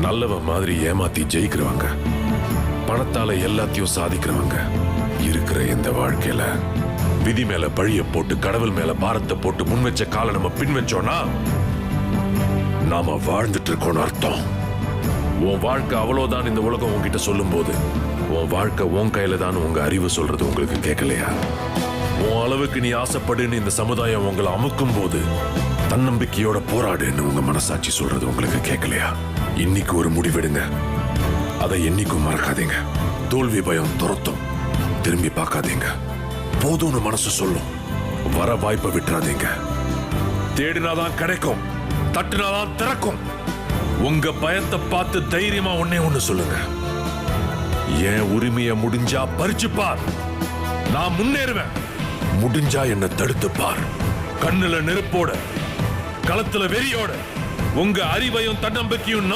நல்லவன் மாதிரி ஏமாத்தி ஜெயிக்கிறவங்க, பணத்தால எல்லாத்தையும் சாதிக்கிறவங்க இருக்கிற இந்த வாழ்க்கையில விதி மேல பழிய போட்டு கடவுள் மேல பாரத்தை போட்டு முன் வச்ச காலை நம்ம பின் வச்சோம்னா நாம வாழ்ந்துட்டு இருக்கோம்னு அர்த்தம். உன் வாழ்க்கை அவ்வளவுதான் இந்த உலகம் உன்கிட்ட சொல்லும் போது உன் வாழ்க்கை உன் கையில தான் உங்க அறிவு சொல்றது உங்களுக்கு கேட்கலையா? உன் அளவுக்கு நீ ஆசைப்படுன்னு இந்த சமுதாயம் உங்களை அமுக்கும் போது தன்னம்பிக்கையோட போராடுன்னு உங்க மனசாட்சி சொல்றது உங்களுக்கு கேட்கலையா? இன்னைக்கு ஒரு முடிவெடுங்க, அதை என்னைக்கும் மறக்காதீங்க. தோல்வி பயம் துரத்தும், திரும்பி பார்க்காதீங்க. போதும்னு மனசு சொல்லும், வர வாய்ப்பை விட்டுறாதீங்க. தேடினாதான் கிடைக்கும், தட்டுனாதான் திறக்கும். உங்க பயத்தை பார்த்து தைரியமா ஒண்ணு சொல்லுங்க, என் உரிமையை முடிஞ்சா பறிச்சு பார், நான் முன்னேறுவேன். முடிஞ்சா என்ன தடுத்து பார். கண்ணுல நெருப்போட, களத்துல வெறியோட உங்க அறிவையும் தன்னம்பிக்கையும்